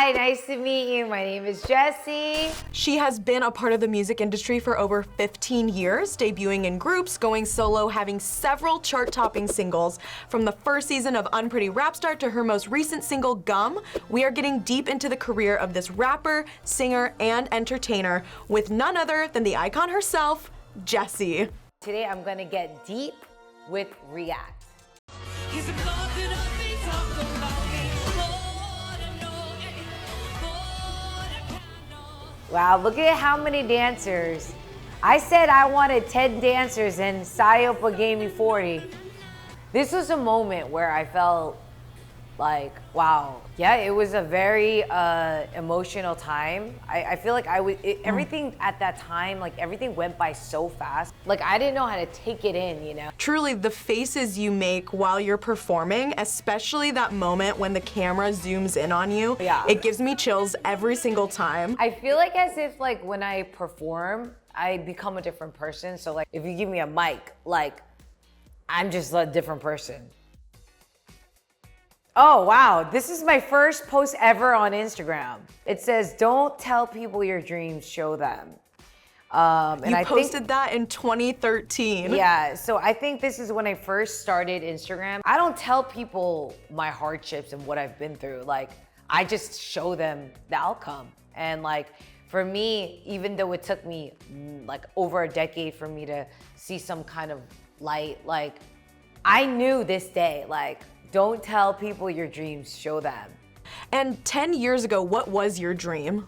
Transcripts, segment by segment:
Hi, nice to meet you. My name is Jessi. She has been a part of the music industry for over 15 years, debuting in groups, going solo, having several chart-topping singles. From the first season of Unpretty Rapstar to her most recent single, Gum, we are getting deep into the career of this rapper, singer, and entertainer with none other than the icon herself, Jessi. Today I'm gonna get deep with React. Wow, look at how many dancers. I said I wanted 10 dancers and Sayopa gave me 40. This was a moment where I felt like, wow. Yeah, it was a very emotional time. I feel like everything at that time, like everything went by so fast. Like I didn't know how to take it in, you know? Truly, the faces you make while you're performing, especially that moment when the camera zooms in on you, it gives me chills every single time. I feel like as if like when I perform, I become a different person. So like if you give me a mic, like I'm just a different person. Oh, wow. This is my first post ever on Instagram. It says, don't tell people your dreams, show them. And I posted that in 2013. Yeah, so I think this is when I first started Instagram. I don't tell people my hardships and what I've been through. Like, I just show them the outcome. And like, for me, even though it took me like over a decade for me to see some kind of light, like, I knew this day, like, don't tell people your dreams, show them. And 10 years ago, what was your dream?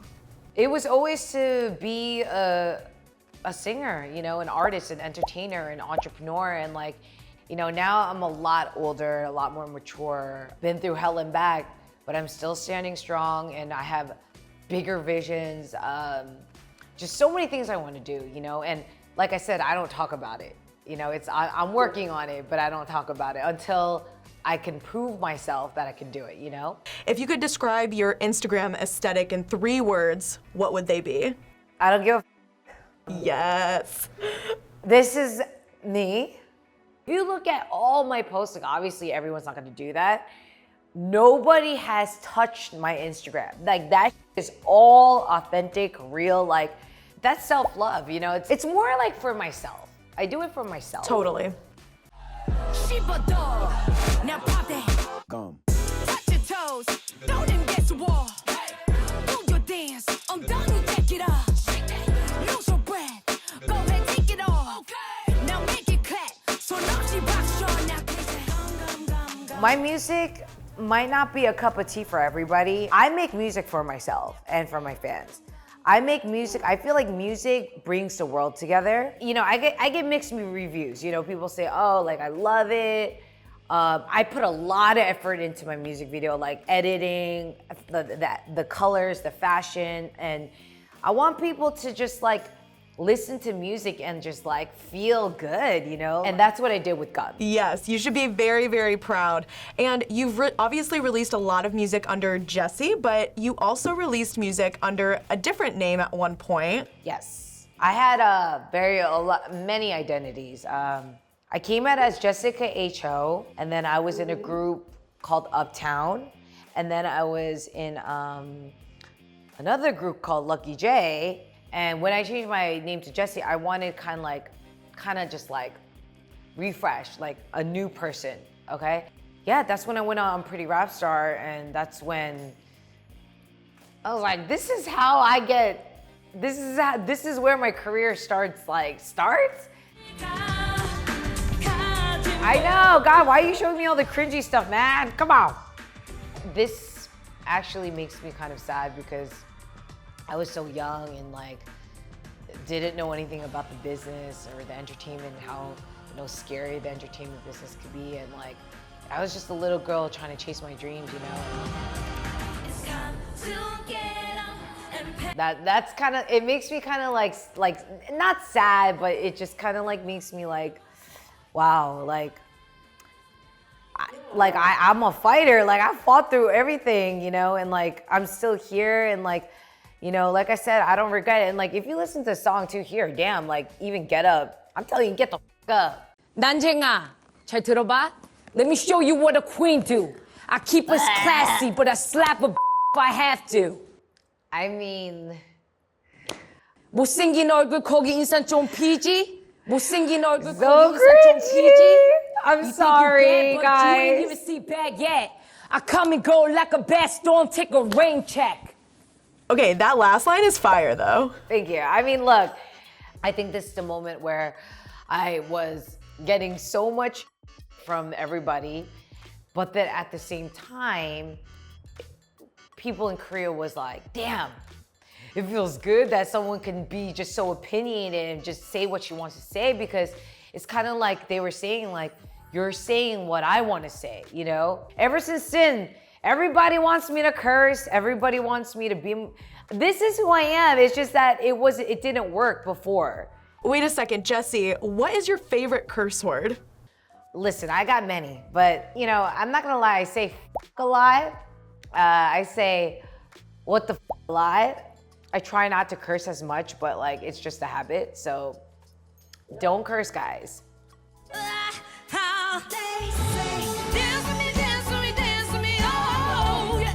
It was always to be a singer, you know, an artist, an entertainer, an entrepreneur. And like, you know, now I'm a lot older, a lot more mature, been through hell and back, but I'm still standing strong and I have bigger visions. Just so many things I want to do, you know? And like I said, I don't talk about it. You know, I'm working on it, but I don't talk about it until I can prove myself that I can do it, you know? If you could describe your Instagram aesthetic in 3 words, what would they be? I don't give a Yes. This is me. If you look at all my posts, like obviously everyone's not gonna do that. Nobody has touched my Instagram. Like that is all authentic, real, like that's self-love, you know? It's more like for myself. I do it for myself. Totally. Now pop that. Gum. Touch your toes. Throw them against the wall. Do your dance. I'm done. You take it off. Lose your breath. Go ahead, take it off. Okay. Now make it clap. So now she rocks your now. My music might not be a cup of tea for everybody. I make music for myself and for my fans. I make music, I feel like music brings the world together. You know, I get mixed reviews. You know, people say, oh, like I love it. I put a lot of effort into my music video, like editing, the colors, the fashion, and I want people to just like listen to music and just like feel good, you know? And that's what I did with Gum. Yes, you should be very, very proud. And you've obviously released a lot of music under Jessi, but you also released music under a different name at one point. Yes, I had many identities. I came out as Jessica H.O., and then I was in a group called Uptown, and then I was in another group called Lucky J. And when I changed my name to Jessi, I wanted kind of just like refresh, like a new person, okay? Yeah, that's when I went on Unpretty Rap Star, and that's when I was like, this is how I get, this is where my career starts. I know, God, why are you showing me all the cringy stuff, man? Come on. This actually makes me kind of sad because I was so young and like didn't know anything about the business or the entertainment, how scary the entertainment business could be, and like I was just a little girl trying to chase my dreams, you know. That's kind of, it makes me kind of like not sad, but it just kind of like makes me like, wow, I'm a fighter, like I fought through everything, you know, and like I'm still here, and like, you know, like I said, I don't regret it. And like, if you listen to the song too here, damn, like even Get Up, I'm telling you, get the f up. 난쟁아, 잘 들어봐. Let me show you what a queen do. I keep us classy, but I slap a I have to. I mean, 못생긴 얼굴 거기 인상 좀 피지? 못생긴 얼굴 so 거기 인상 좀 cringy. 피지? I'm You sorry, think you bad, but you ain't even guys. see bad yet. I come and go like a bad storm, take a rain check. Okay, that last line is fire though. Thank you. I mean, look, I think this is the moment where I was getting so much from everybody, but then at the same time, people in Korea was like, damn, it feels good that someone can be just so opinionated and just say what she wants to say, because it's kind of like they were saying, like, you're saying what I want to say, you know? Ever since then, everybody wants me to curse, everybody wants me to be, this is who I am. It's just that it didn't work before. Wait a second, Jessi, what is your favorite curse word? Listen, I got many, but you know, I'm not gonna lie, I say a lot. I say, what the a lot. I try not to curse as much, but like, it's just a habit, so don't curse, guys. How they say, dance with me, dance with me, dance with me, oh, yeah.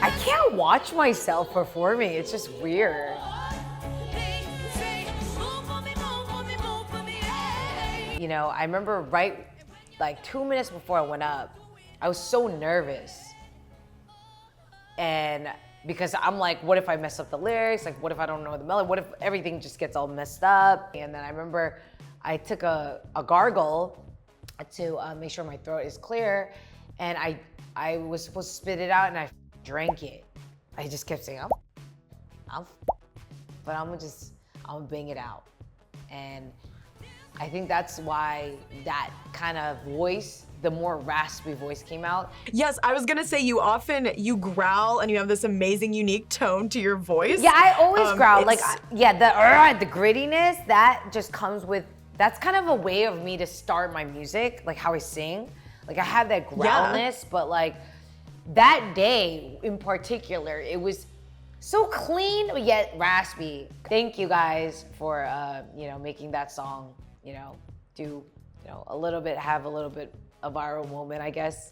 I can't watch myself performing, it's just weird. They say, move for me, move for me, move for me, hey. You know, I remember right, like 2 minutes before I went up, I was so nervous. And because I'm like, what if I mess up the lyrics? Like, what if I don't know the melody? What if everything just gets all messed up? And then I remember I took a gargle to make sure my throat is clear. And I was supposed to spit it out and I drank it. I just kept saying, but I'm gonna bang it out. And I think that's why that kind of voice, the more raspy voice came out. Yes, I was gonna say you growl and you have this amazing unique tone to your voice. Yeah, I always growl. it's- The grittiness, that just comes with, that's kind of a way of me to start my music, like how I sing. Like I have that growlness, but like that day in particular, it was so clean, but yet raspy. Thank you guys for, making that song, have a little bit a viral moment, I guess.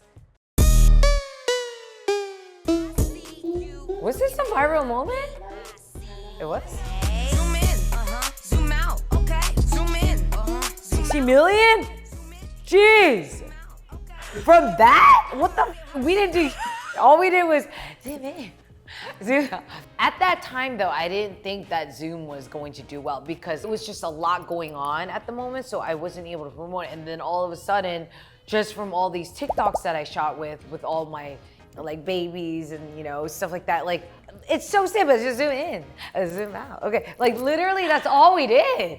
Was this a viral moment? It was? Zoom in, zoom out, okay, zoom in, 60 million? Jeez. From that? What the? We didn't do, all we did was zoom in. Zoom out. At that time though, I didn't think that Zoom was going to do well because it was just a lot going on at the moment, so I wasn't able to promote it. And then all of a sudden, just from all these TikToks that I shot with all my like babies and stuff like that, like it's so simple, just zoom in, zoom out. Okay, like literally that's all we did.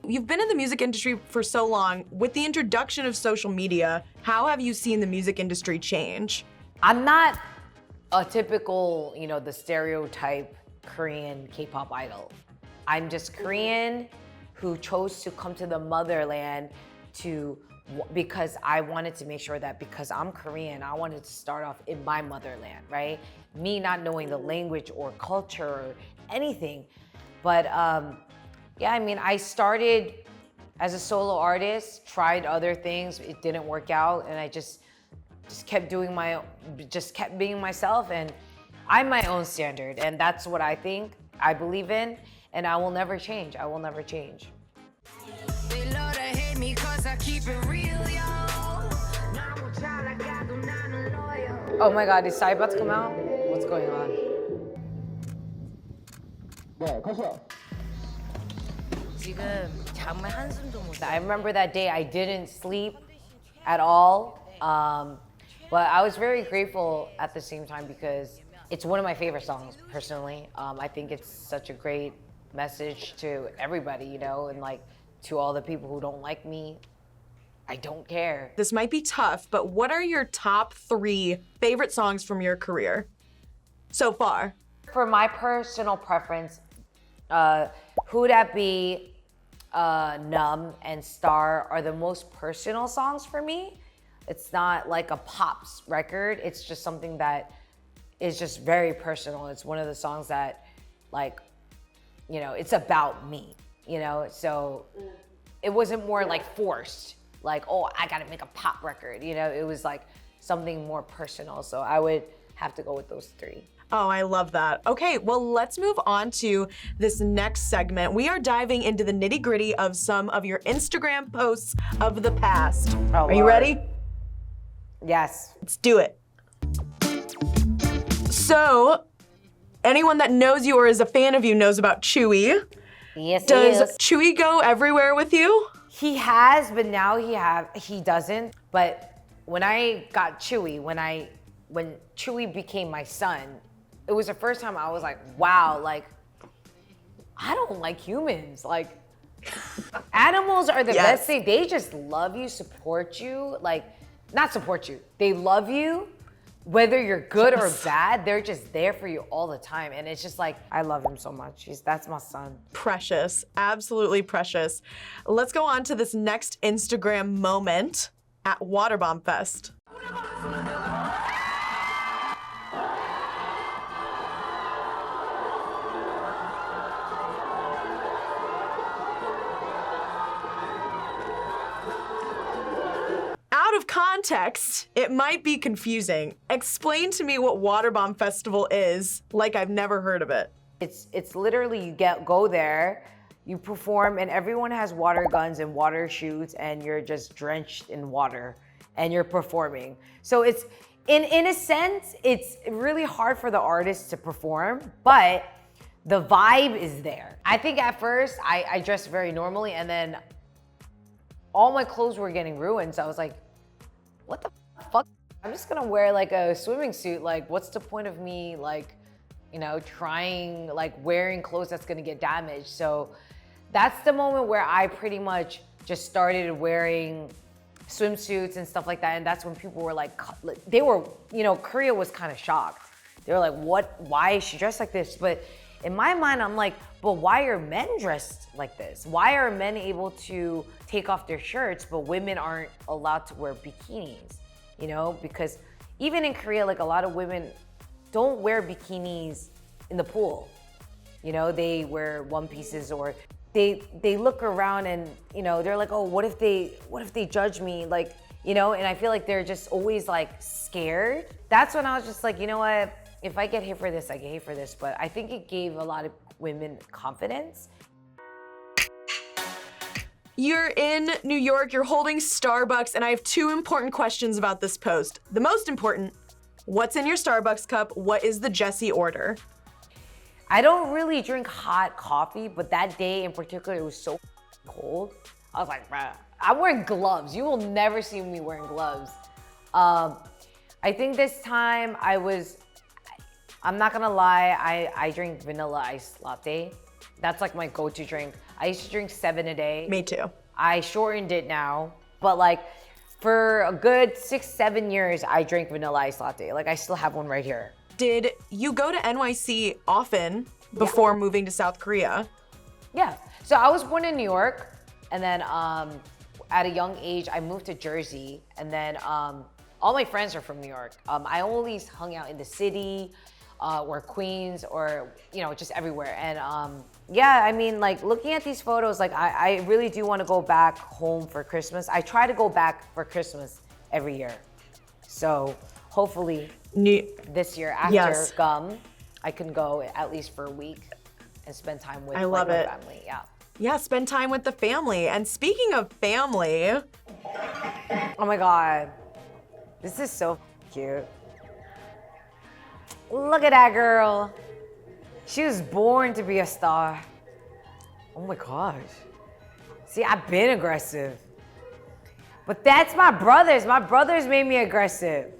You've been in the music industry for so long. With the introduction of social media, how have you seen the music industry change? I'm not a typical, the stereotype Korean K-pop idol. I'm just Korean who chose to come to the motherland because I wanted to make sure that because I'm Korean, I wanted to start off in my motherland, right? Me not knowing the language or culture or anything. But I started as a solo artist, tried other things, it didn't work out, and I just kept being myself, and I'm my own standard, and that's what I think, I believe in, and I will never change. I will never change. They love to hate me 'cause I keep it real, yo. Oh my God, is Psy about to come out? What's going on? 지금 잠을 한숨도 못. I remember that day I didn't sleep at all, but I was very grateful at the same time because it's one of my favorite songs personally. I think it's such a great message to everybody, and like to all the people who don't like me, I don't care. This might be tough, but what are your top 3 favorite songs from your career so far? For my personal preference, Who Dat B, Numb, and Star are the most personal songs for me. It's not like a pops record. It's just something that is just very personal. It's one of the songs that, it's about me, So it wasn't more like forced, like, oh, I gotta make a pop record, It was like something more personal. So I would have to go with those three. Oh, I love that. Okay, well, let's move on to this next segment. We are diving into the nitty-gritty of some of your Instagram posts of the past. Oh, are you Lord. ready? Yes. Let's do it. So, anyone that knows you or is a fan of you knows about Chewy. Yes, Does he is. Chewy go everywhere with you? He has, but now he doesn't. But when I got Chewy, when Chewy became my son, it was the first time I was like, wow, like, I don't like humans. Like, animals are the best thing. They just love you, support you. Like, not support you. They love you, whether you're good or bad. They're just there for you all the time. And it's just like, I love him so much. That's my son. Precious, absolutely precious. Let's go on to this next Instagram moment at Waterbomb Fest. Out of context, it might be confusing. Explain to me what Waterbomb Festival is, like I've never heard of it. It's literally you go there, you perform, and everyone has water guns and water shoots, and you're just drenched in water, and you're performing. So it's in a sense, it's really hard for the artists to perform, but the vibe is there. I think at first I dressed very normally, and then all my clothes were getting ruined. So I was like, what the fuck? I'm just gonna wear like a swimming suit. Like, what's the point of me like, you know, trying like wearing clothes that's gonna get damaged? So that's the moment where I pretty much just started wearing swimsuits and stuff like that. And that's when people were like, they were, you know, Korea was kind of shocked. They were like, what, why is she dressed like this? But in my mind, I'm like, but why are men dressed like this? Why are men able to take off their shirts, but women aren't allowed to wear bikinis? You know, because even in Korea, like a lot of women don't wear bikinis in the pool. You know, they wear one pieces, or they look around and, you know, they're like, oh, what if they judge me? Like, you know, and I feel like they're just always like scared. That's when I was just like, you know what? If I get hit for this, I get hit for this. But I think it gave a lot of women confidence. You're in New York, you're holding Starbucks, and I have two important questions about this post. The most important, what's in your Starbucks cup? What is the Jessi order? I don't really drink hot coffee, but that day in particular, it was so cold. I was like, bruh, I'm wearing gloves. You will never see me wearing gloves. I think this time I'm not gonna lie, I drink vanilla iced latte. That's like my go-to drink. I used to drink 7 a day. Me too. I shortened it now, but like for a good 6-7 years, I drank vanilla iced latte. Like I still have one right here. Did you go to NYC often before moving to South Korea? Yeah, so I was born in New York, and then at a young age, I moved to Jersey, and then all my friends are from New York. I always hung out in the city, or Queens, or, you know, just everywhere. And yeah, I mean, like looking at these photos, like I really do want to go back home for Christmas. I try to go back for Christmas every year. So hopefully this year after Gum, I can go at least for a week and spend time with my family. Yeah. Yeah, spend time with the family. And speaking of family. Oh my God, this is so cute. Look at that girl. She was born to be a star. Oh my gosh. See, I've been aggressive. But that's my brothers. My brothers made me aggressive.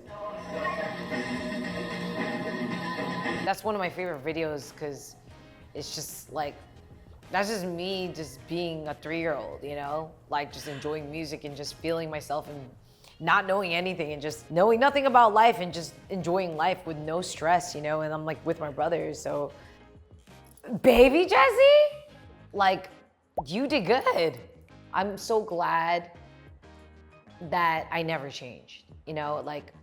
That's one of my favorite videos because it's just like, that's just me just being a 3-year-old, you know? Like just enjoying music and just feeling myself and not knowing anything and just knowing nothing about life and just enjoying life with no stress, you know? And I'm like with my brothers, so. Baby Jessi, like you did good. I'm so glad that I never changed, you know? Like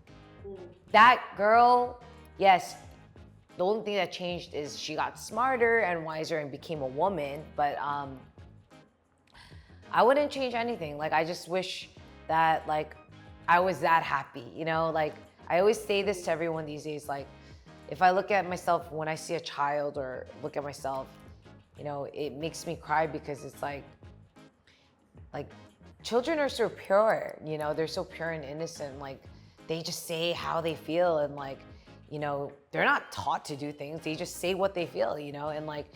that girl, yes, the only thing that changed is she got smarter and wiser and became a woman, but I wouldn't change anything. Like I just wish that like I was that happy, you know? Like I always say this to everyone these days, like, if I look at myself when I see a child or look at myself, you know, it makes me cry because it's like children are so pure, you know, they're so pure and innocent. Like, they just say how they feel, and like, you know, they're not taught to do things. They just say what they feel, you know, and like,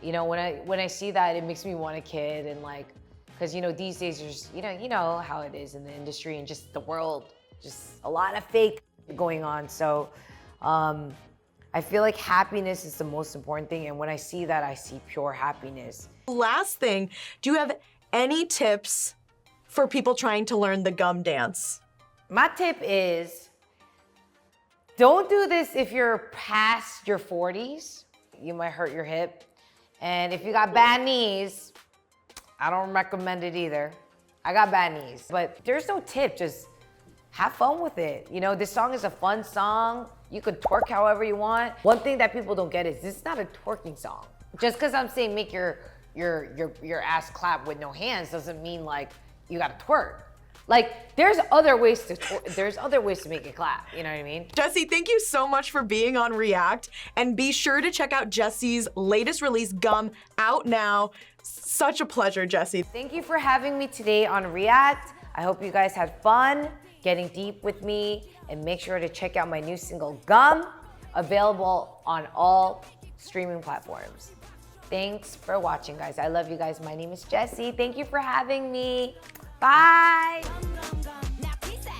you know, when I see that, it makes me want a kid, and like, because, you know, these days there's, you know how it is in the industry and just the world, just a lot of fake going on. So I feel like happiness is the most important thing, and when I see that, I see pure happiness. Last thing, do you have any tips for people trying to learn the gum dance? My tip is, don't do this if you're past your 40s. You might hurt your hip. And if you got bad knees, I don't recommend it either. I got bad knees. But there's no tip, just have fun with it. You know, this song is a fun song. You could twerk however you want. One thing that people don't get is this is not a twerking song. Just because I'm saying make your ass clap with no hands doesn't mean like you gotta twerk. Like, there's other ways to make it clap, you know what I mean? Jessi, thank you so much for being on React, and be sure to check out Jessi's latest release, Gum, out now. Such a pleasure, Jessi. Thank you for having me today on React. I hope you guys had fun getting deep with me, and make sure to check out my new single, Gum, available on all streaming platforms. Thanks for watching, guys. I love you guys. My name is Jessi. Thank you for having me. Bye.